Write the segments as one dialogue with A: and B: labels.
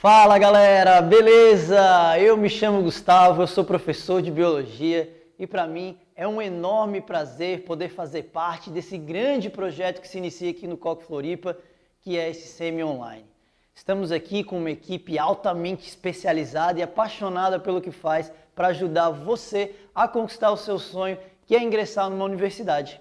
A: Fala galera, beleza? Eu me chamo Gustavo, eu sou professor de biologia e para mim é um enorme prazer poder fazer parte desse grande projeto que se inicia aqui no Coque Floripa, que é esse semi-online. Estamos aqui com uma equipe altamente especializada e apaixonada pelo que faz para ajudar você a conquistar o seu sonho, que é ingressar numa universidade.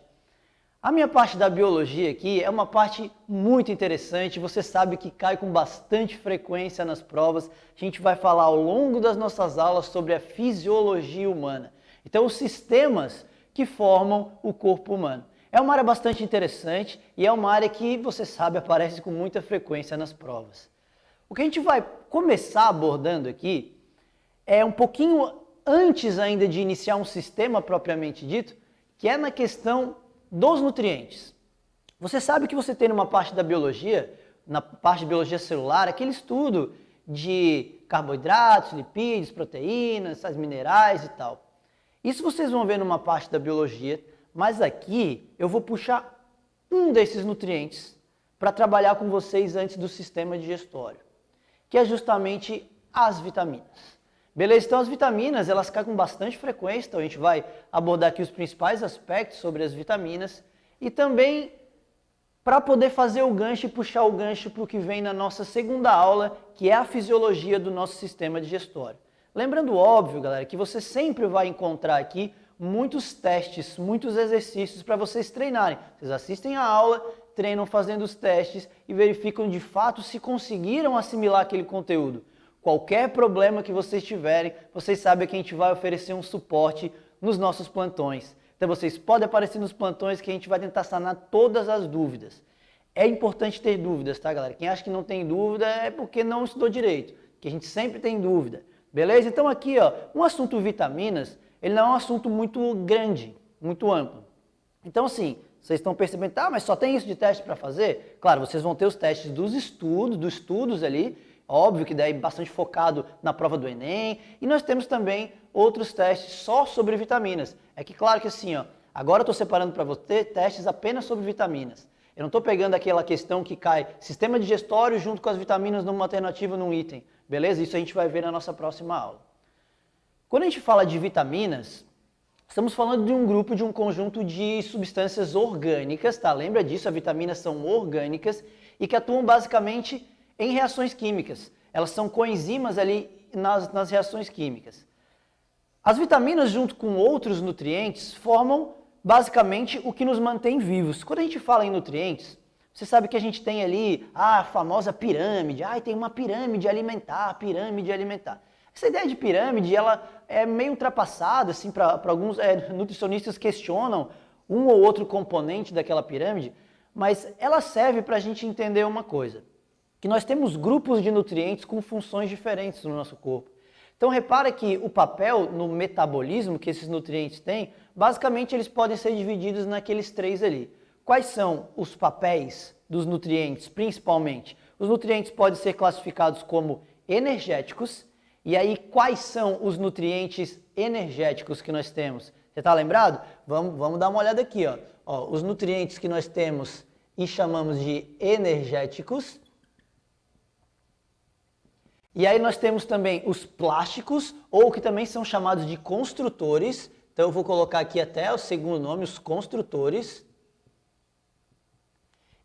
A: A minha parte da biologia aqui é uma parte muito interessante, você sabe que cai com bastante frequência nas provas. A gente vai falar ao longo das nossas aulas sobre a fisiologia humana. Então, os sistemas que formam o corpo humano. É uma área bastante interessante e é uma área que, você sabe, aparece com muita frequência nas provas. O que a gente vai começar abordando aqui é um pouquinho antes ainda de iniciar um sistema propriamente dito, que é na questão dos nutrientes. Você sabe que você tem numa parte da biologia, na parte de biologia celular, aquele estudo de carboidratos, lipídios, proteínas, sais minerais e tal. Isso vocês vão ver numa parte da biologia, mas aqui eu vou puxar um desses nutrientes para trabalhar com vocês antes do sistema digestório, que é justamente as vitaminas. Beleza? Então as vitaminas, elas caem com bastante frequência, então a gente vai abordar aqui os principais aspectos sobre as vitaminas e também para poder fazer o gancho e puxar o gancho para o que vem na nossa segunda aula, que é a fisiologia do nosso sistema digestório. Lembrando, óbvio, galera, que você sempre vai encontrar aqui muitos testes, muitos exercícios para vocês treinarem. Vocês assistem a aula, treinam fazendo os testes e verificam de fato se conseguiram assimilar aquele conteúdo. Qualquer problema que vocês tiverem, vocês sabem que a gente vai oferecer um suporte nos nossos plantões. Então vocês podem aparecer nos plantões que a gente vai tentar sanar todas as dúvidas. É importante ter dúvidas, tá, galera? Quem acha que não tem dúvida é porque não estudou direito, que a gente sempre tem dúvida. Beleza? Então aqui, ó, um assunto vitaminas, ele não é um assunto muito grande, muito amplo. Então assim, vocês estão percebendo, tá, mas só tem isso de teste para fazer? Claro, vocês vão ter os testes dos estudos ali, óbvio que daí bastante focado na prova do Enem, e nós temos também outros testes só sobre vitaminas. É que claro que assim, ó, agora eu estou separando para você testes apenas sobre vitaminas. Eu não estou pegando aquela questão que cai sistema digestório junto com as vitaminas numa alternativa num item, beleza? Isso a gente vai ver na nossa próxima aula. Quando a gente fala de vitaminas, estamos falando de um grupo, de um conjunto de substâncias orgânicas, tá? Lembra disso, as vitaminas são orgânicas e que atuam basicamente em reações químicas. Elas são coenzimas ali nas reações químicas. As vitaminas, junto com outros nutrientes, formam basicamente o que nos mantém vivos. Quando a gente fala em nutrientes, você sabe que a gente tem ali a famosa pirâmide. Tem uma pirâmide alimentar, pirâmide alimentar. Essa ideia de pirâmide, ela é meio ultrapassada, assim, para alguns nutricionistas questionam um ou outro componente daquela pirâmide, mas ela serve para a gente entender uma coisa, que nós temos grupos de nutrientes com funções diferentes no nosso corpo. Então repara que o papel no metabolismo que esses nutrientes têm, basicamente eles podem ser divididos naqueles três ali. Quais são os papéis dos nutrientes, principalmente? Os nutrientes podem ser classificados como energéticos, e aí quais são os nutrientes energéticos que nós temos? Você está lembrado? Vamos dar uma olhada aqui. Ó, os nutrientes que nós temos e chamamos de energéticos. E aí nós temos também os plásticos, ou que também são chamados de construtores. Então eu vou colocar aqui até o segundo nome, os construtores.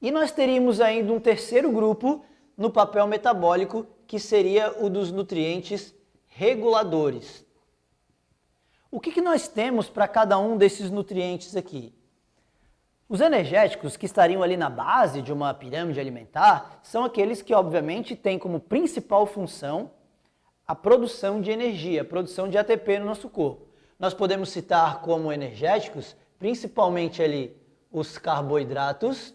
A: E nós teríamos ainda um terceiro grupo no papel metabólico, que seria o dos nutrientes reguladores. O que nós temos para cada um desses nutrientes aqui? Os energéticos, que estariam ali na base de uma pirâmide alimentar, são aqueles que, obviamente, têm como principal função a produção de energia, a produção de ATP no nosso corpo. Nós podemos citar como energéticos, principalmente ali, os carboidratos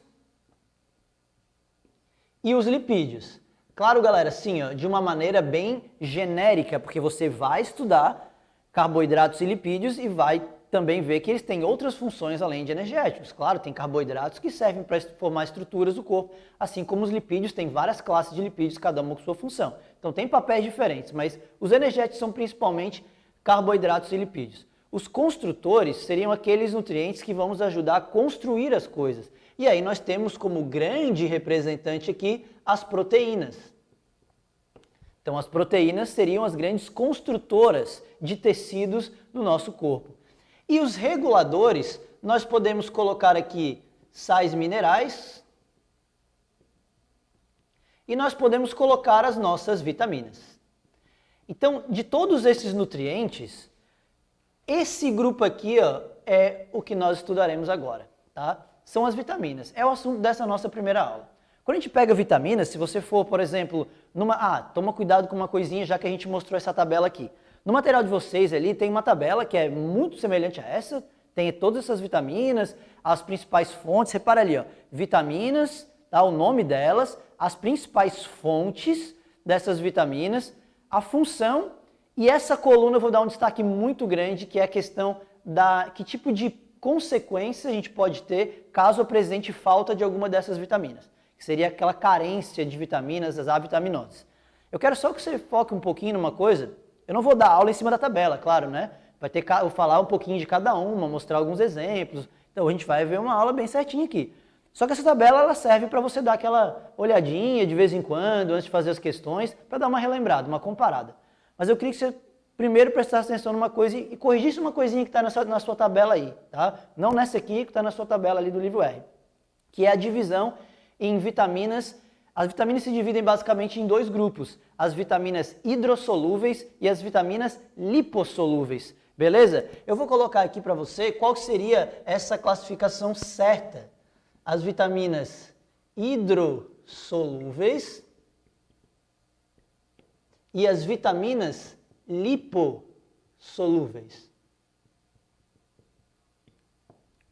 A: e os lipídios. Claro, galera, assim, ó, de uma maneira bem genérica, porque você vai estudar carboidratos e lipídios e vai também ver que eles têm outras funções além de energéticos. Claro, tem carboidratos que servem para formar estruturas do corpo, assim como os lipídios, tem várias classes de lipídios, cada uma com sua função. Então tem papéis diferentes, mas os energéticos são principalmente carboidratos e lipídios. Os construtores seriam aqueles nutrientes que vão nos ajudar a construir as coisas. E aí nós temos como grande representante aqui as proteínas. Então, as proteínas seriam as grandes construtoras de tecidos do nosso corpo. E os reguladores, nós podemos colocar aqui sais minerais e nós podemos colocar as nossas vitaminas. Então, de todos esses nutrientes, esse grupo aqui é o que nós estudaremos agora, tá? São as vitaminas. É o assunto dessa nossa primeira aula. Quando a gente pega vitaminas, se você for, por exemplo, toma cuidado com uma coisinha, já que a gente mostrou essa tabela aqui. No material de vocês ali tem uma tabela que é muito semelhante a essa, tem todas essas vitaminas, as principais fontes, repara ali, vitaminas, tá, o nome delas, as principais fontes dessas vitaminas, a função, e essa coluna eu vou dar um destaque muito grande, que é a questão que tipo de consequência a gente pode ter caso apresente falta de alguma dessas vitaminas, que seria aquela carência de vitaminas, as avitaminoses. Eu quero só que você foque um pouquinho numa coisa. Eu não vou dar aula em cima da tabela, claro, né? Vou falar um pouquinho de cada uma, mostrar alguns exemplos. Então a gente vai ver uma aula bem certinha aqui. Só que essa tabela ela serve para você dar aquela olhadinha de vez em quando, antes de fazer as questões, para dar uma relembrada, uma comparada. Mas eu queria que você primeiro prestasse atenção numa coisa e corrigisse uma coisinha que está na sua tabela aí, tá? Não nessa aqui, que está na sua tabela ali do livro R, que é a divisão em vitaminas. As vitaminas se dividem basicamente em dois grupos, as vitaminas hidrossolúveis e as vitaminas lipossolúveis, beleza? Eu vou colocar aqui para você qual seria essa classificação certa. As vitaminas hidrossolúveis e as vitaminas lipossolúveis.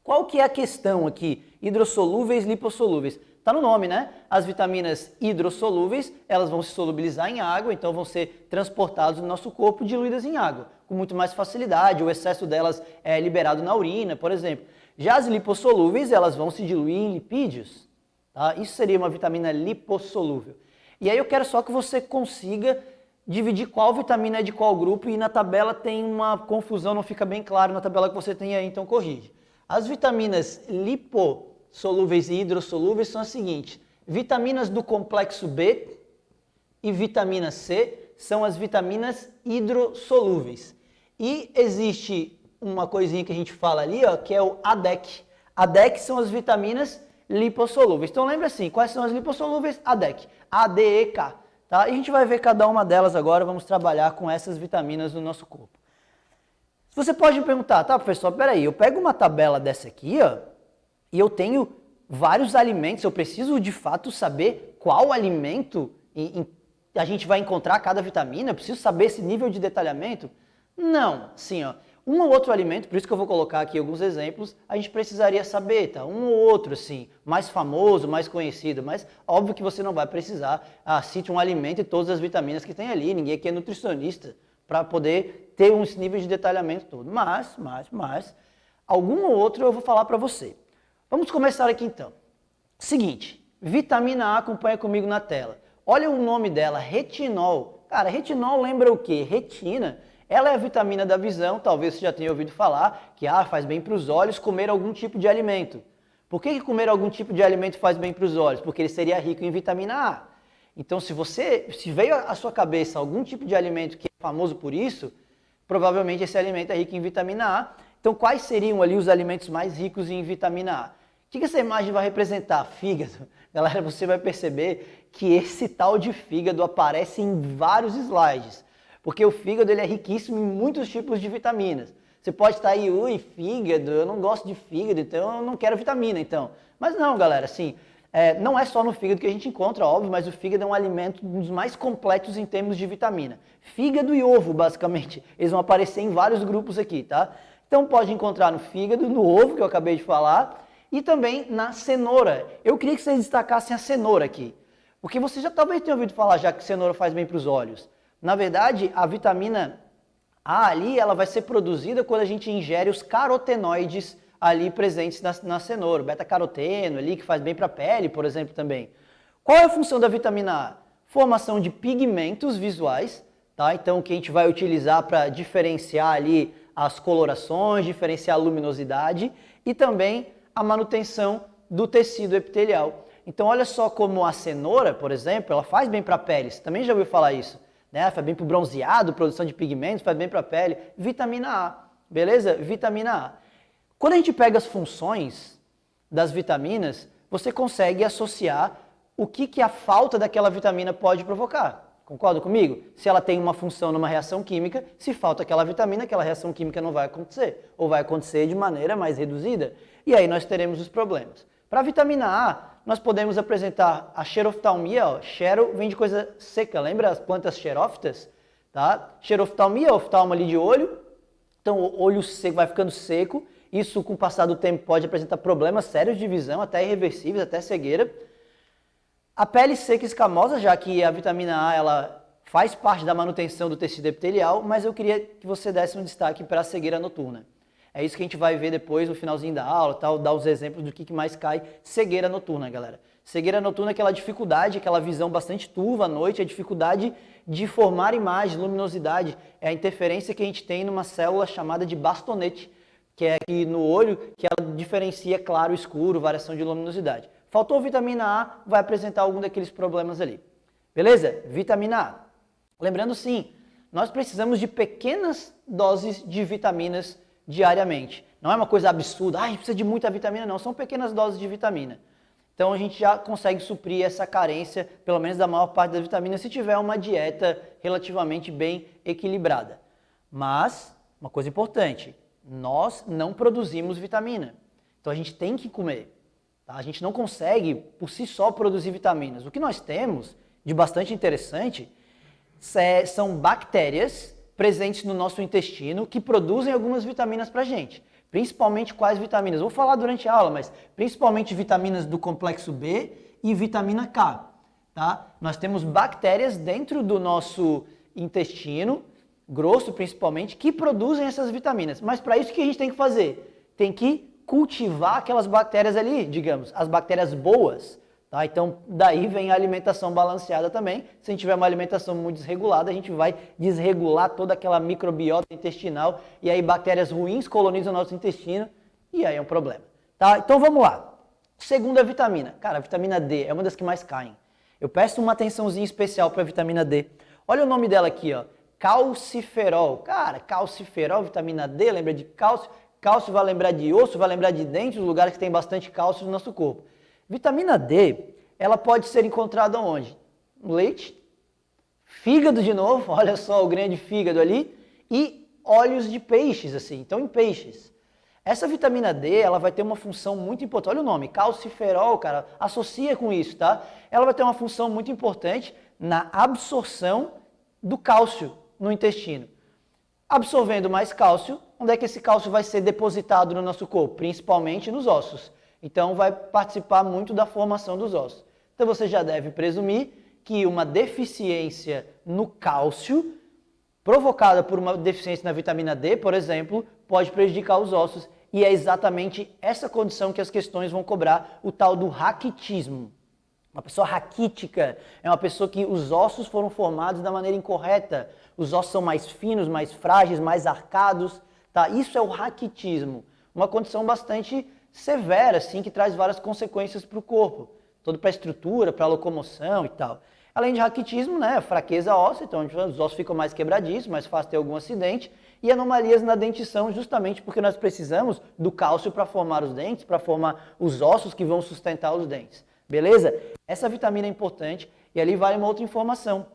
A: Qual que é a questão aqui? Hidrossolúveis, lipossolúveis. Está no nome, né? As vitaminas hidrossolúveis, elas vão se solubilizar em água, então vão ser transportadas no nosso corpo diluídas em água, com muito mais facilidade. O excesso delas é liberado na urina, por exemplo. Já as lipossolúveis, elas vão se diluir em lipídios. Tá? Isso seria uma vitamina lipossolúvel. E aí eu quero só que você consiga dividir qual vitamina é de qual grupo, e na tabela tem uma confusão, não fica bem claro na tabela que você tem aí, então corrige. As vitaminas lipossolúveis e hidrossolúveis são as seguintes: vitaminas do complexo B e vitamina C são as vitaminas hidrossolúveis. E existe uma coisinha que a gente fala ali, que é o ADEC. ADEC são as vitaminas lipossolúveis. Então lembra assim, quais são as lipossolúveis? ADEC, ADEK. Tá? E a gente vai ver cada uma delas agora, vamos trabalhar com essas vitaminas no nosso corpo. Você pode me perguntar, tá, professor, peraí, eu pego uma tabela dessa aqui, e eu tenho vários alimentos, eu preciso de fato saber qual alimento a gente vai encontrar cada vitamina, eu preciso saber esse nível de detalhamento? Não, sim, um ou outro alimento, por isso que eu vou colocar aqui alguns exemplos, a gente precisaria saber, tá? Um ou outro, assim, mais famoso, mais conhecido, mas óbvio que você não vai precisar, cite um alimento e todas as vitaminas que tem ali, ninguém aqui é nutricionista para poder ter um nível de detalhamento todo, mas, algum ou outro eu vou falar para você. Vamos começar aqui então. Seguinte, vitamina A, acompanha comigo na tela. Olha o nome dela, retinol. Cara, retinol lembra o quê? Retina. Ela é a vitamina da visão, talvez você já tenha ouvido falar, que faz bem para os olhos comer algum tipo de alimento. Por que comer algum tipo de alimento faz bem para os olhos? Porque ele seria rico em vitamina A. Então, se veio à sua cabeça algum tipo de alimento que é famoso por isso, provavelmente esse alimento é rico em vitamina A. Então, quais seriam ali os alimentos mais ricos em vitamina A? O que essa imagem vai representar? Fígado. Galera, você vai perceber que esse tal de fígado aparece em vários slides. Porque o fígado ele é riquíssimo em muitos tipos de vitaminas. Você pode estar aí, fígado, eu não gosto de fígado, então eu não quero vitamina, então. Mas não, galera, assim, não é só no fígado que a gente encontra, óbvio, mas o fígado é um alimento dos mais completos em termos de vitamina. Fígado e ovo, basicamente, eles vão aparecer em vários grupos aqui, tá? Então pode encontrar no fígado, no ovo, que eu acabei de falar, e também na cenoura. Eu queria que vocês destacassem a cenoura aqui, porque você já talvez tenha ouvido falar já que cenoura faz bem para os olhos. Na verdade, a vitamina A ali, ela vai ser produzida quando a gente ingere os carotenoides ali presentes na cenoura, beta-caroteno ali, que faz bem para a pele, por exemplo, também. Qual é a função da vitamina A? Formação de pigmentos visuais, tá? Então, que a gente vai utilizar para diferenciar ali as colorações, diferenciar a luminosidade e também a manutenção do tecido epitelial. Então, olha só como a cenoura, por exemplo, ela faz bem para a pele. Você também já ouviu falar isso? né? Faz bem para o bronzeado, produção de pigmentos, faz bem para a pele. Vitamina A, beleza? Vitamina A. Quando a gente pega as funções das vitaminas, você consegue associar o que a falta daquela vitamina pode provocar. Concorda comigo? Se ela tem uma função numa reação química, se falta aquela vitamina, aquela reação química não vai acontecer, ou vai acontecer de maneira mais reduzida, e aí nós teremos os problemas. Para a vitamina A, nós podemos apresentar a xeroftalmia, ó. Xero vem de coisa seca, lembra as plantas xerófitas? Tá? Xeroftalmia, oftalmo ali de olho, então o olho seco vai ficando seco, isso com o passar do tempo pode apresentar problemas sérios de visão, até irreversíveis, até cegueira. A pele seca e escamosa, já que a vitamina A ela faz parte da manutenção do tecido epitelial, mas eu queria que você desse um destaque para a cegueira noturna. É isso que a gente vai ver depois no finalzinho da aula, tal, dar os exemplos do que mais cai. Cegueira noturna, galera. Cegueira noturna é aquela dificuldade, aquela visão bastante turva à noite, a dificuldade de formar imagem, luminosidade, é a interferência que a gente tem numa célula chamada de bastonete, que é aqui no olho, que ela diferencia claro e escuro, variação de luminosidade. Faltou vitamina A, vai apresentar algum daqueles problemas ali. Beleza? Vitamina A. Lembrando sim, nós precisamos de pequenas doses de vitaminas diariamente. Não é uma coisa absurda, a gente precisa de muita vitamina, não. São pequenas doses de vitamina. Então a gente já consegue suprir essa carência, pelo menos da maior parte das vitaminas, se tiver uma dieta relativamente bem equilibrada. Mas, uma coisa importante, nós não produzimos vitamina. Então a gente tem que comer. Tá? A gente não consegue, por si só, produzir vitaminas. O que nós temos de bastante interessante são bactérias presentes no nosso intestino que produzem algumas vitaminas para a gente. Principalmente quais vitaminas? Vou falar durante a aula, mas principalmente vitaminas do complexo B e vitamina K. Tá? Nós temos bactérias dentro do nosso intestino, grosso principalmente, que produzem essas vitaminas. Mas para isso o que a gente tem que fazer? Tem que cultivar aquelas bactérias ali, digamos, as bactérias boas. Tá? Então, daí vem a alimentação balanceada também. Se a gente tiver uma alimentação muito desregulada, a gente vai desregular toda aquela microbiota intestinal e aí bactérias ruins colonizam o nosso intestino e aí é um problema. Tá? Então, vamos lá. Segunda vitamina. Cara, a vitamina D é uma das que mais caem. Eu peço uma atençãozinha especial para a vitamina D. Olha o nome dela aqui, ó. Calciferol. Cara, calciferol, vitamina D, lembra de cálcio? Cálcio vai lembrar de osso, vai lembrar de dente, os lugares que tem bastante cálcio no nosso corpo. Vitamina D, ela pode ser encontrada onde? No leite, fígado de novo, olha só o grande fígado ali, e óleos de peixes, assim, então em peixes. Essa vitamina D, ela vai ter uma função muito importante, olha o nome, calciferol, cara, associa com isso, tá? Ela vai ter uma função muito importante na absorção do cálcio no intestino. Absorvendo mais cálcio, onde é que esse cálcio vai ser depositado no nosso corpo? Principalmente nos ossos. Então, vai participar muito da formação dos ossos. Então, você já deve presumir que uma deficiência no cálcio, provocada por uma deficiência na vitamina D, por exemplo, pode prejudicar os ossos. E é exatamente essa condição que as questões vão cobrar, o tal do raquitismo. Uma pessoa raquítica é uma pessoa que os ossos foram formados da maneira incorreta. Os ossos são mais finos, mais frágeis, mais arcados. Tá? Isso é o raquitismo. Uma condição bastante severa, assim, que traz várias consequências para o corpo. Todo para a estrutura, para a locomoção e tal. Além de raquitismo, né, fraqueza óssea, então os ossos ficam mais quebradiços, mais fácil ter algum acidente. E anomalias na dentição, justamente porque nós precisamos do cálcio para formar os dentes, para formar os ossos que vão sustentar os dentes. Beleza? Essa vitamina é importante e ali vale uma outra informação.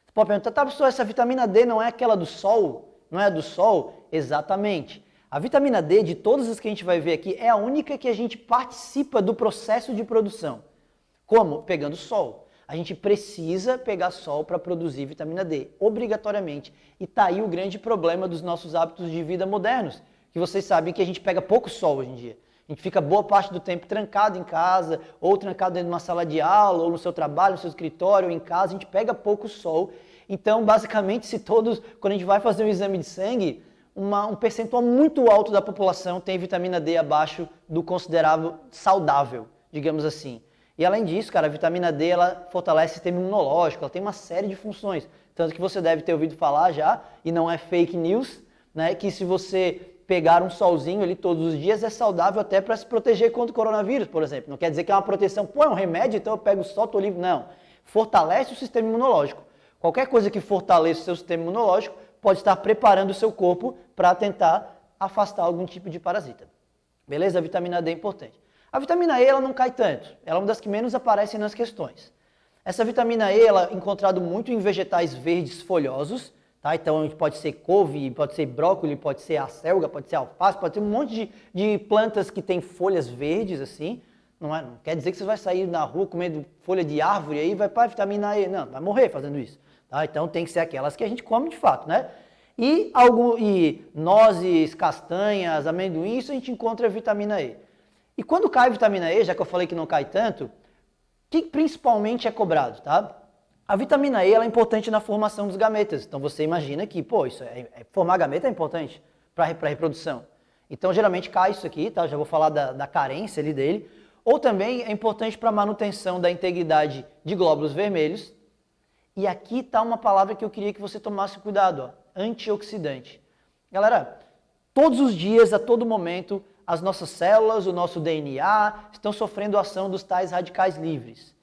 A: Você pode perguntar, tá, professor, essa vitamina D não é aquela do sol? Não é a do sol? Exatamente. A vitamina D, de todas as que a gente vai ver aqui, é a única que a gente participa do processo de produção. Como? Pegando sol. A gente precisa pegar sol para produzir vitamina D, obrigatoriamente. E tá aí o grande problema dos nossos hábitos de vida modernos, que vocês sabem que a gente pega pouco sol hoje em dia. A gente fica boa parte do tempo trancado em casa, ou trancado dentro de uma sala de aula, ou no seu trabalho, no seu escritório, ou em casa, a gente pega pouco sol. Então, basicamente, quando a gente vai fazer um exame de sangue, um percentual muito alto da população tem vitamina D abaixo do considerável saudável, digamos assim. E além disso, cara, a vitamina D, ela fortalece o sistema imunológico, ela tem uma série de funções. Tanto que você deve ter ouvido falar já, e não é fake news, né, que se você pegar um solzinho ali todos os dias é saudável até para se proteger contra o coronavírus, por exemplo. Não quer dizer que é uma proteção, pô, é um remédio, então eu pego o sol, tô livre. Não. Fortalece o sistema imunológico. Qualquer coisa que fortaleça o seu sistema imunológico pode estar preparando o seu corpo para tentar afastar algum tipo de parasita. Beleza? A vitamina D é importante. A vitamina E ela não cai tanto, ela é uma das que menos aparecem nas questões. Essa vitamina E ela é encontrada muito em vegetais verdes folhosos, tá? Então pode ser couve, pode ser brócolis, pode ser acelga, pode ser alface, pode ser um monte de plantas que têm folhas verdes assim. Não quer dizer que você vai sair na rua comendo folha de árvore aí e vai para a vitamina E. Não, vai morrer fazendo isso. Tá? Então tem que ser aquelas que a gente come de fato, né? E nozes, castanhas, amendoim, isso a gente encontra a vitamina E. E quando cai a vitamina E, já que eu falei que não cai tanto, o que principalmente é cobrado, tá? A vitamina E ela é importante na formação dos gametas. Então você imagina que, formar gameta é importante para a reprodução. Então geralmente cai isso aqui, tá? Eu já vou falar da carência ali dele. Ou também é importante para a manutenção da integridade de glóbulos vermelhos. E aqui está uma palavra que eu queria que você tomasse cuidado, ó, antioxidante. Galera, todos os dias, a todo momento, as nossas células, o nosso DNA estão sofrendo a ação dos tais radicais livres.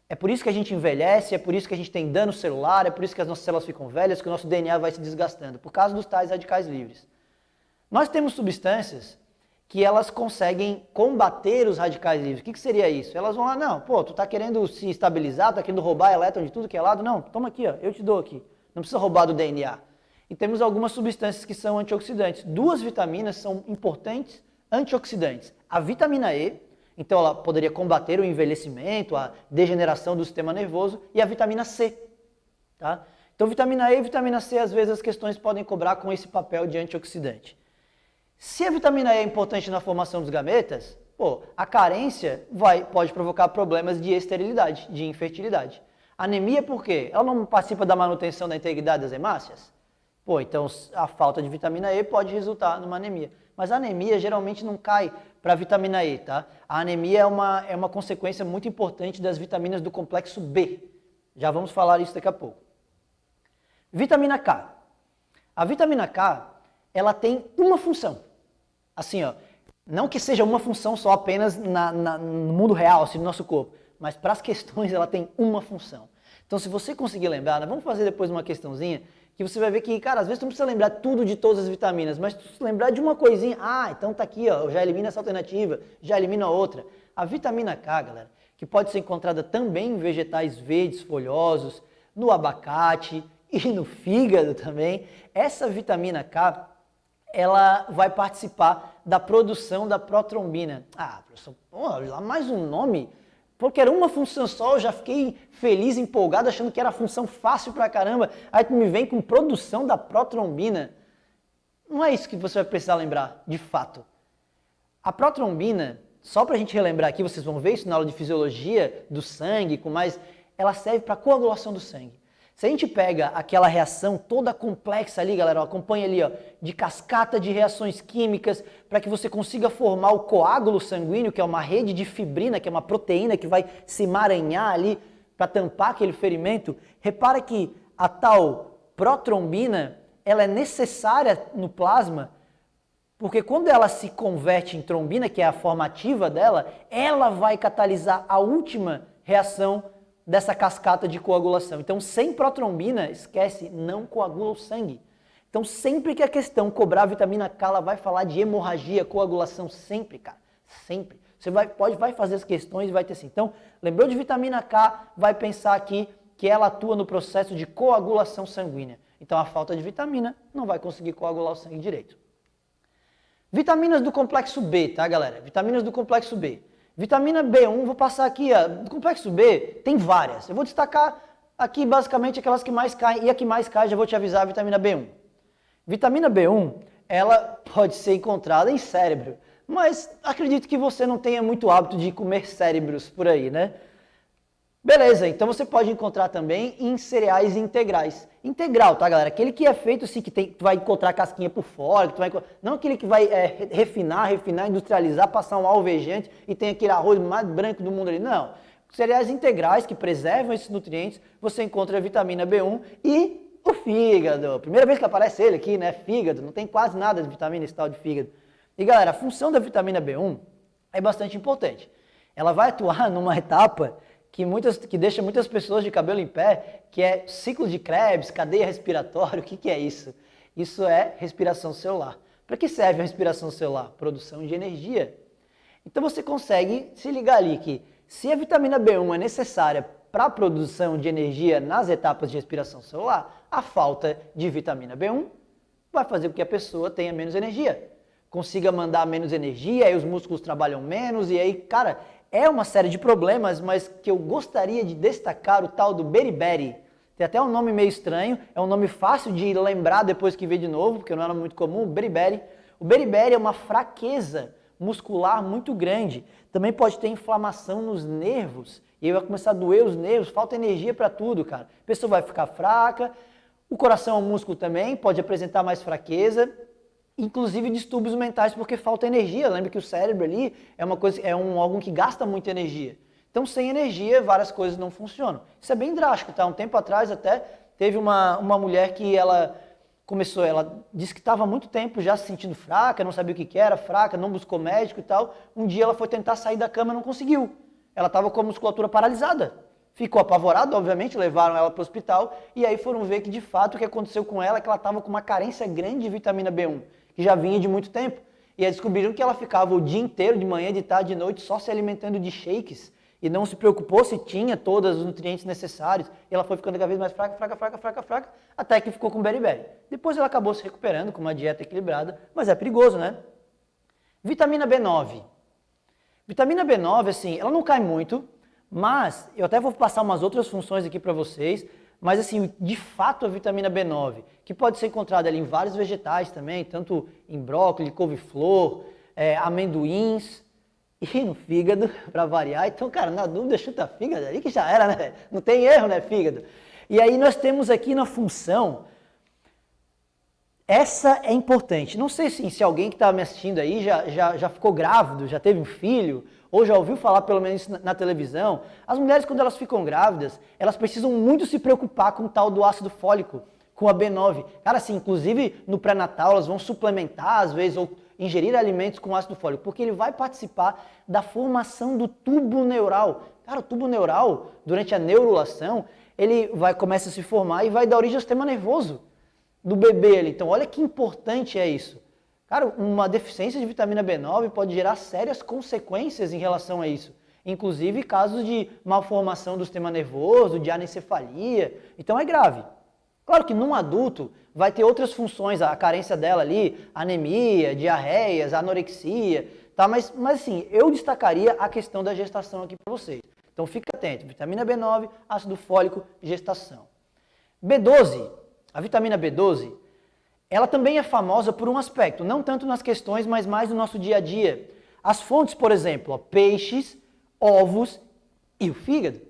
A: É por isso que a gente envelhece, é por isso que a gente tem dano celular, é por isso que as nossas células ficam velhas, que o nosso DNA vai se desgastando, por causa dos tais radicais livres. Nós temos substâncias que elas conseguem combater os radicais livres. O que seria isso? Elas vão lá, não, tu tá querendo se estabilizar, tá querendo roubar elétron de tudo que é lado? Não, toma aqui, ó, eu te dou aqui. Não precisa roubar do DNA. E temos algumas substâncias que são antioxidantes. 2 vitaminas são importantes antioxidantes. A vitamina E, então ela poderia combater o envelhecimento, a degeneração do sistema nervoso, e a vitamina C. Tá? Então vitamina E e vitamina C, às vezes as questões podem cobrar com esse papel de antioxidante. Se a vitamina E é importante na formação dos gametas, a carência pode provocar problemas de esterilidade, de infertilidade. Anemia por quê? Ela não participa da manutenção da integridade das hemácias? Então a falta de vitamina E pode resultar numa anemia. Mas a anemia geralmente não cai para a vitamina E, tá? A anemia é uma consequência muito importante das vitaminas do complexo B. Já vamos falar isso daqui a pouco. Vitamina K. A vitamina K, ela tem uma função. Assim, ó, não que seja uma função só apenas no mundo real, assim, no nosso corpo, mas para as questões ela tem uma função. Então, se você conseguir lembrar, nós vamos fazer depois uma questãozinha, que você vai ver que, cara, às vezes tu não precisa lembrar tudo de todas as vitaminas, mas tu lembrar de uma coisinha, então tá aqui, ó, já elimina essa alternativa, já elimina a outra. A vitamina K, galera, que pode ser encontrada também em vegetais verdes folhosos, no abacate e no fígado também, essa vitamina K, ela vai participar da produção da protrombina. Professor, lá mais um nome? Porque era uma função só, eu já fiquei feliz, empolgado, achando que era função fácil pra caramba. Aí tu me vem com produção da protrombina. Não é isso que você vai precisar lembrar, de fato. A protrombina, só pra gente relembrar aqui, vocês vão ver isso na aula de fisiologia do sangue, ela serve para coagulação do sangue. Se a gente pega aquela reação toda complexa ali, galera, acompanha ali, ó, de cascata de reações químicas, para que você consiga formar o coágulo sanguíneo, que é uma rede de fibrina, que é uma proteína que vai se emaranhar ali para tampar aquele ferimento. Repara que a tal protrombina, ela é necessária no plasma, porque quando ela se converte em trombina, que é a forma ativa dela, ela vai catalisar a última reação dessa cascata de coagulação. Então, sem protrombina, esquece, não coagula o sangue. Então, sempre que a questão cobrar a vitamina K, ela vai falar de hemorragia, coagulação, sempre, cara, sempre. Você vai fazer as questões e vai ter assim. Então, lembrou de vitamina K, vai pensar aqui que ela atua no processo de coagulação sanguínea. Então, a falta de vitamina não vai conseguir coagular o sangue direito. Vitaminas do complexo B, tá, galera? Vitaminas do complexo B. Vitamina B1, vou passar aqui, ó, do complexo B tem várias. Eu vou destacar aqui basicamente aquelas que mais caem, e a que mais cai já vou te avisar, a vitamina B1. Vitamina B1, ela pode ser encontrada em cérebro, mas acredito que você não tenha muito hábito de comer cérebros por aí, né? Beleza, então você pode encontrar também em cereais integrais. Integral, tá, galera? Aquele que é feito assim, que tu vai encontrar casquinha por fora, não aquele que vai refinar, industrializar, passar um alvejante e tem aquele arroz mais branco do mundo ali. Não. Cereais integrais que preservam esses nutrientes, você encontra a vitamina B1 e o fígado. Primeira vez que aparece ele aqui, né? Fígado, não tem quase nada de vitamina esse tal de fígado. E galera, a função da vitamina B1 é bastante importante. Ela vai atuar numa etapa que deixa muitas pessoas de cabelo em pé, que é ciclo de Krebs, cadeia respiratória. O que é isso? Isso é respiração celular. Para que serve a respiração celular? Produção de energia. Então você consegue se ligar ali que se a vitamina B1 é necessária para a produção de energia nas etapas de respiração celular, a falta de vitamina B1 vai fazer com que a pessoa tenha menos energia, consiga mandar menos energia, aí os músculos trabalham menos, e aí, cara, é uma série de problemas, mas que eu gostaria de destacar o tal do beriberi. Tem até um nome meio estranho, é um nome fácil de lembrar depois que vê de novo, porque não era muito comum, o beriberi. O beriberi é uma fraqueza muscular muito grande, também pode ter inflamação nos nervos, e aí vai começar a doer os nervos, falta energia para tudo, cara. A pessoa vai ficar fraca, o coração é um músculo também, pode apresentar mais fraqueza, inclusive distúrbios mentais porque falta energia. Lembra que o cérebro ali é um órgão que gasta muita energia. Então, sem energia, várias coisas não funcionam. Isso é bem drástico, tá? Um tempo atrás até teve uma mulher que ela disse que estava há muito tempo já se sentindo fraca, não sabia o que era, fraca, não buscou médico e tal. Um dia ela foi tentar sair da cama e não conseguiu. Ela estava com a musculatura paralisada. Ficou apavorada, obviamente, levaram ela para o hospital e aí foram ver que de fato o que aconteceu com ela é que ela estava com uma carência grande de vitamina B1, que já vinha de muito tempo. E aí descobriram que ela ficava o dia inteiro, de manhã, de tarde, de noite, só se alimentando de shakes e não se preocupou se tinha todos os nutrientes necessários. E ela foi ficando cada vez mais fraca, até que ficou com beriberi. Depois ela acabou se recuperando com uma dieta equilibrada, mas é perigoso, né? Vitamina B9. Vitamina B9, assim, ela não cai muito, mas eu até vou passar umas outras funções aqui para vocês, mas assim, de fato a vitamina B9, que pode ser encontrada ali em vários vegetais também, tanto em brócolis, couve-flor, amendoins e no fígado, para variar. Então, cara, na dúvida, chuta fígado ali que já era, né? Não tem erro, né, fígado? E aí nós temos aqui na função, essa é importante. Não sei se alguém que está me assistindo aí já ficou grávido, já teve um filho, ou já ouviu falar pelo menos na televisão. As mulheres, quando elas ficam grávidas, elas precisam muito se preocupar com o tal do ácido fólico, com a B9. Cara, assim, inclusive no pré-natal elas vão suplementar às vezes ou ingerir alimentos com ácido fólico, porque ele vai participar da formação do tubo neural. Cara, o tubo neural, durante a neurulação, começa a se formar e vai dar origem ao sistema nervoso do bebê ali. Então, olha que importante é isso. Cara, uma deficiência de vitamina B9 pode gerar sérias consequências em relação a isso. Inclusive casos de malformação do sistema nervoso, de anencefalia. Então é grave. Claro que num adulto vai ter outras funções, a carência dela ali, anemia, diarreias, anorexia, tá? Mas assim, eu destacaria a questão da gestação aqui para vocês. Então fica atento, vitamina B9, ácido fólico, gestação. B12, a vitamina B12, ela também é famosa por um aspecto, não tanto nas questões, mas mais no nosso dia a dia. As fontes, por exemplo, peixes, ovos e o fígado.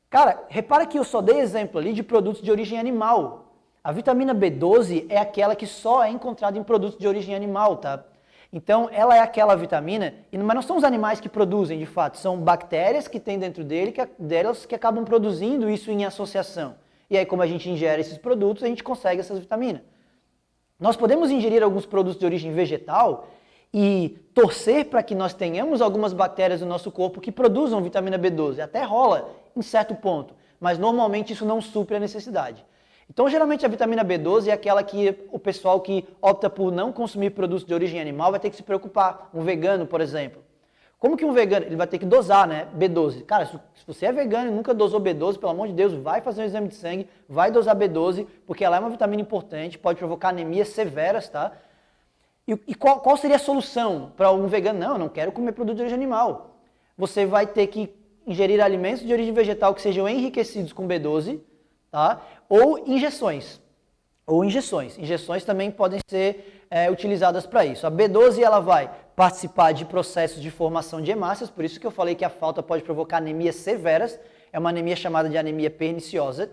A: Cara, repara que eu só dei exemplo ali de produtos de origem animal. A vitamina B12 é aquela que só é encontrada em produtos de origem animal, tá? Então, ela é aquela vitamina, mas não são os animais que produzem, de fato, são bactérias que tem dentro delas que acabam produzindo isso em associação. E aí, como a gente ingere esses produtos, a gente consegue essas vitaminas. Nós podemos ingerir alguns produtos de origem vegetal e torcer para que nós tenhamos algumas bactérias no nosso corpo que produzam vitamina B12. Até rola em certo ponto, mas normalmente isso não supre a necessidade. Então, geralmente a vitamina B12 é aquela que o pessoal que opta por não consumir produtos de origem animal vai ter que se preocupar. Um vegano, por exemplo. Como que um vegano, ele vai ter que dosar, né, B12? Cara, se você é vegano e nunca dosou B12, pelo amor de Deus, vai fazer um exame de sangue, vai dosar B12, porque ela é uma vitamina importante, pode provocar anemias severas, tá? E qual seria a solução para um vegano? Não, eu não quero comer produto de origem animal. Você vai ter que ingerir alimentos de origem vegetal que sejam enriquecidos com B12, tá? Ou injeções. Injeções também podem ser utilizadas para isso. A B12 ela vai participar de processos de formação de hemácias, por isso que eu falei que a falta pode provocar anemias severas, é uma anemia chamada de anemia perniciosa,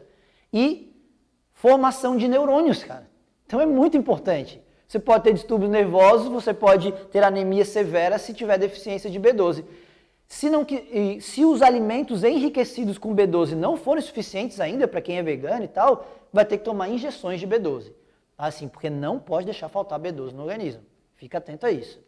A: e formação de neurônios, cara. Então é muito importante. Você pode ter distúrbios nervosos, você pode ter anemia severa se tiver deficiência de B12. Se os alimentos enriquecidos com B12 não forem suficientes ainda para quem é vegano e tal, vai ter que tomar injeções de B12. Assim, porque não pode deixar faltar B12 no organismo. Fica atento a isso.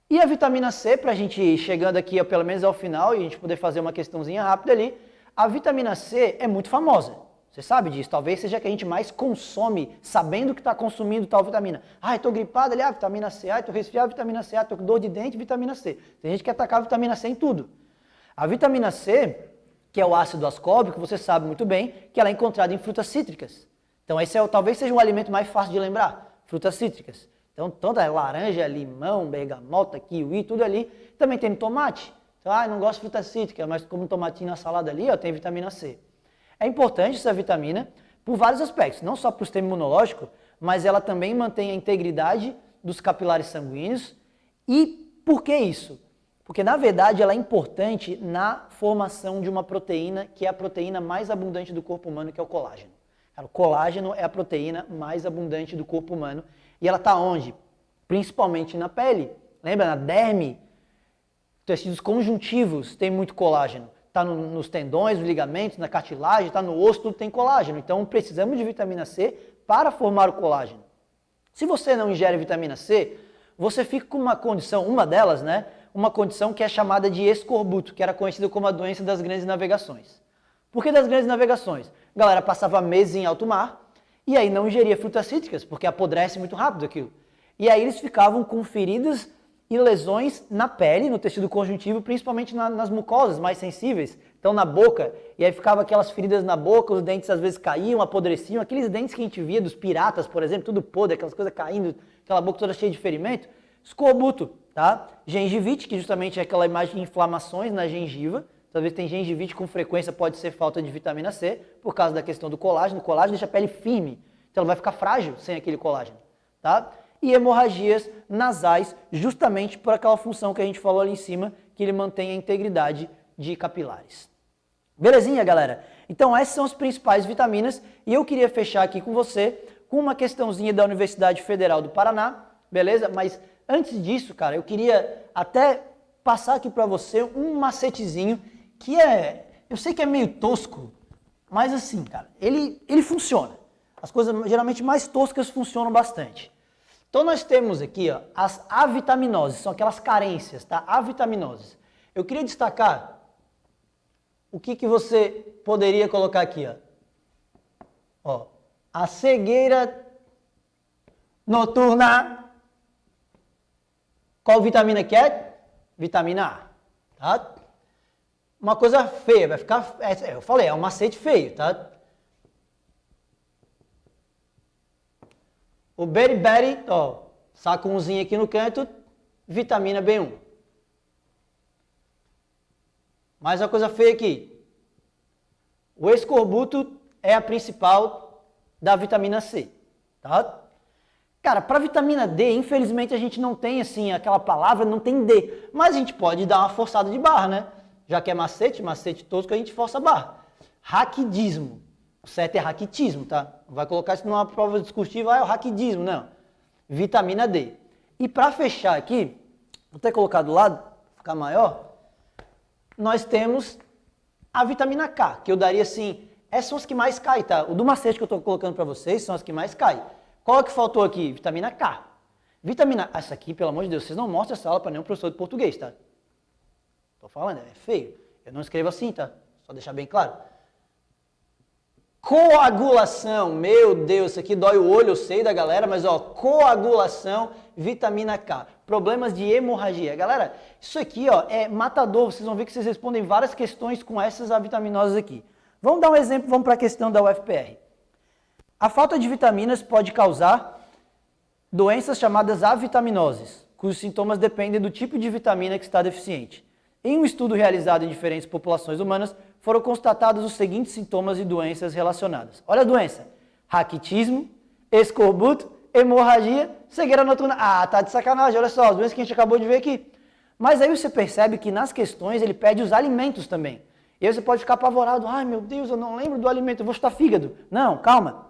A: E a vitamina C, para a gente ir chegando aqui pelo menos ao final e a gente poder fazer uma questãozinha rápida ali, a vitamina C é muito famosa. Você sabe disso, talvez seja a que a gente mais consome, sabendo que está consumindo tal vitamina. Ah, estou gripado ali, vitamina C. Ah, estou resfriado, vitamina C. Ah, estou com dor de dente, vitamina C. Tem gente que quer atacar a vitamina C em tudo. A vitamina C, que é o ácido ascórbico, você sabe muito bem que ela é encontrada em frutas cítricas. Então esse talvez seja o alimento mais fácil de lembrar, frutas cítricas. Então toda laranja, limão, bergamota, kiwi, tudo ali. Também tem no tomate. Então, não gosto de fruta cítrica, mas como um tomatinho na salada ali, tem vitamina C. É importante essa vitamina por vários aspectos, não só para o sistema imunológico, mas ela também mantém a integridade dos capilares sanguíneos. E por que isso? Porque, na verdade, ela é importante na formação de uma proteína, que é a proteína mais abundante do corpo humano, que é o colágeno. O colágeno é a proteína mais abundante do corpo humano. E ela está onde? Principalmente na pele. Lembra? Na derme. Tecidos conjuntivos tem muito colágeno. Está nos tendões, nos ligamentos, na cartilagem, está no osso, tudo tem colágeno. Então, precisamos de vitamina C para formar o colágeno. Se você não ingere vitamina C, você fica com uma condição, uma delas, né? Uma condição que é chamada de escorbuto, que era conhecida como a doença das grandes navegações. Por que das grandes navegações? A galera passava meses em alto mar e aí não ingeria frutas cítricas, porque apodrece muito rápido aquilo. E aí eles ficavam com feridas e lesões na pele, no tecido conjuntivo, principalmente nas mucosas mais sensíveis, então na boca, e aí ficava aquelas feridas na boca, os dentes às vezes caíam, apodreciam, aqueles dentes que a gente via dos piratas, por exemplo, tudo podre, aquelas coisas caindo, aquela boca toda cheia de ferimento, escorbuto, tá? Gengivite, que justamente é aquela imagem de inflamações na gengiva, talvez tem gengivite com frequência, pode ser falta de vitamina C, por causa da questão do colágeno. O colágeno deixa a pele firme, então ela vai ficar frágil sem aquele colágeno, tá? E hemorragias nasais, justamente por aquela função que a gente falou ali em cima, que ele mantém a integridade de capilares. Belezinha, galera? Então essas são as principais vitaminas e eu queria fechar aqui com você com uma questãozinha da Universidade Federal do Paraná, beleza? Mas antes disso, cara, eu queria até passar aqui para você um macetezinho que eu sei que é meio tosco, mas assim, cara, ele funciona. As coisas geralmente mais toscas funcionam bastante. Então nós temos aqui as avitaminoses, são aquelas carências, tá? Avitaminoses. Eu queria destacar o que você poderia colocar aqui, ó. A cegueira noturna. Qual vitamina que é? Vitamina A, tá? Uma coisa feia, vai ficar, eu falei, é um macete feio, tá? O beriberi, saca umzinho aqui no canto, vitamina B1. Mais uma coisa feia aqui. O escorbuto é a principal da vitamina C, tá? Cara, para vitamina D, infelizmente a gente não tem assim, aquela palavra, não tem D. Mas a gente pode dar uma forçada de barra, né? Já que é macete tosco, a gente força a barra. Raquidismo. O certo é raquitismo, tá? Não vai colocar isso numa prova discurstiva, é o raquidismo, não. Vitamina D. E para fechar aqui, vou até colocar do lado, ficar maior, nós temos a vitamina K, que eu daria assim, essas são as que mais caem, tá? O do macete que eu estou colocando para vocês são as que mais caem. Qual é que faltou aqui? Vitamina K. Vitamina... Essa aqui, pelo amor de Deus, vocês não mostram essa aula para nenhum professor de português, tá? Tô falando, é feio. Eu não escrevo assim, tá? Só deixar bem claro. Coagulação, meu Deus, isso aqui dói o olho, eu sei da galera, mas coagulação, vitamina K. Problemas de hemorragia. Galera, isso aqui é matador, vocês vão ver que vocês respondem várias questões com essas avitaminoses aqui. Vamos dar um exemplo, vamos para a questão da UFPR. A falta de vitaminas pode causar doenças chamadas avitaminoses, cujos sintomas dependem do tipo de vitamina que está deficiente. Em um estudo realizado em diferentes populações humanas, foram constatados os seguintes sintomas e doenças relacionadas. Olha a doença: raquitismo, escorbuto, hemorragia, cegueira noturna. Ah, tá de sacanagem, olha só, as doenças que a gente acabou de ver aqui. Mas aí você percebe que nas questões ele pede os alimentos também. E aí você pode ficar apavorado: ai meu Deus, eu não lembro do alimento, eu vou chutar fígado. Não, calma.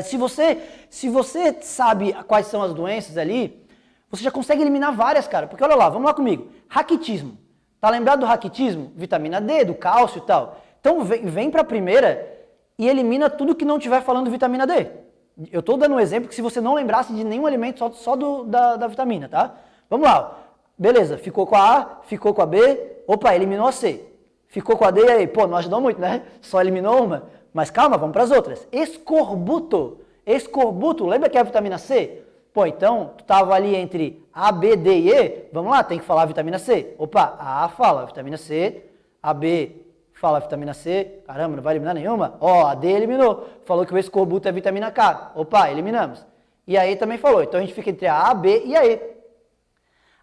A: Se você sabe quais são as doenças ali, você já consegue eliminar várias, cara. Porque olha lá, vamos lá comigo. Raquitismo. Tá lembrado do raquitismo? Vitamina D, do cálcio e tal. Então vem para a primeira e elimina tudo que não estiver falando de vitamina D. Eu estou dando um exemplo que se você não lembrasse de nenhum alimento, só da vitamina, tá? Vamos lá. Beleza, ficou com a A, ficou com a B, opa, eliminou a C. Ficou com a D e aí, pô, não ajudou muito, né? Só eliminou uma. Mas calma, vamos para as outras. Escorbuto. Escorbuto, lembra que é a vitamina C? Pô, então, tu estava ali entre A, B, D e E, vamos lá, tem que falar a vitamina C. Opa, a A fala a vitamina C, a B fala a vitamina C, caramba, não vai eliminar nenhuma? Ó, a D eliminou, falou que o escorbuto é vitamina K. Opa, eliminamos. E a E também falou, então a gente fica entre a A, B e a E.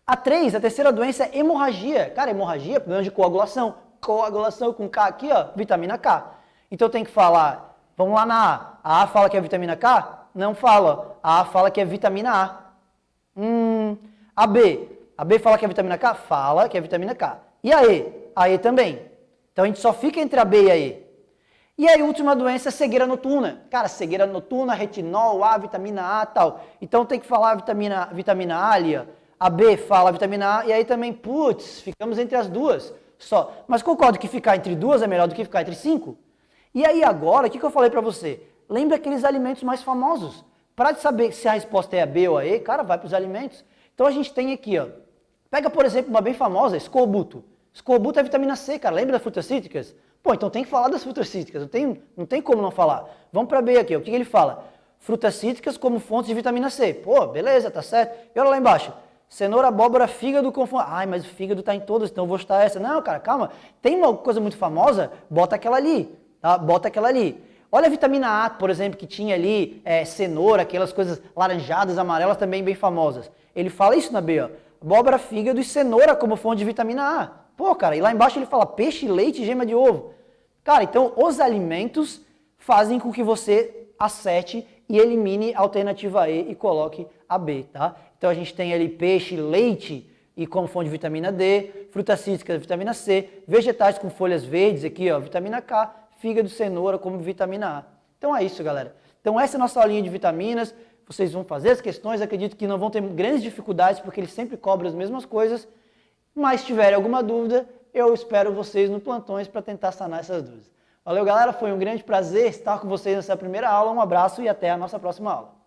A: A terceira doença é hemorragia. Cara, hemorragia é problema de coagulação. Coagulação com K aqui, ó, vitamina K. Então tem que falar, vamos lá na A. A A fala que é vitamina K? Não fala. A A fala que é vitamina A. A B. A B fala que é vitamina K? Fala que é vitamina K. E a E? A E também. Então a gente só fica entre a B e a E. E aí, a última doença é cegueira noturna. Cara, cegueira noturna, retinol, A, vitamina A e tal. Então tem que falar a vitamina A ali, ó. A B fala a vitamina A e aí também, putz, ficamos entre as duas só. Mas concordo que ficar entre duas é melhor do que ficar entre 5? E aí agora, o que eu falei pra você? Lembra aqueles alimentos mais famosos. Para de saber se a resposta é a B ou a E, cara, vai para os alimentos. Então a gente tem aqui, ó. Pega, por exemplo, uma bem famosa, escorbuto. Escorbuto é vitamina C, cara. Lembra das frutas cítricas? Pô, então tem que falar das frutas cítricas. Não tem como não falar. Vamos para B aqui. O que ele fala? Frutas cítricas como fontes de vitamina C. Pô, beleza, tá certo. E olha lá embaixo. Cenoura, abóbora, fígado com fonte. Ai, mas o fígado tá em todas, então eu vou chutar essa. Não, cara, calma. Tem uma coisa muito famosa, bota aquela ali. Tá? Bota aquela ali. Olha a vitamina A, por exemplo, que tinha ali cenoura, aquelas coisas laranjadas, amarelas, também bem famosas. Ele fala isso na B, ó. Abóbora, fígado e cenoura como fonte de vitamina A. Pô, cara, e lá embaixo ele fala peixe, leite e gema de ovo. Cara, então os alimentos fazem com que você acerte e elimine a alternativa E e coloque a B, tá? Então a gente tem ali peixe, leite e como fonte de vitamina D, frutas cítricas, vitamina C, vegetais com folhas verdes aqui, ó, vitamina K, fígado, cenoura como vitamina A. Então é isso, galera. Então essa é a nossa aulinha de vitaminas. Vocês vão fazer as questões, acredito que não vão ter grandes dificuldades, porque eles sempre cobram as mesmas coisas. Mas se tiverem alguma dúvida, eu espero vocês no plantões para tentar sanar essas dúvidas. Valeu, galera. Foi um grande prazer estar com vocês nessa primeira aula. Um abraço e até a nossa próxima aula.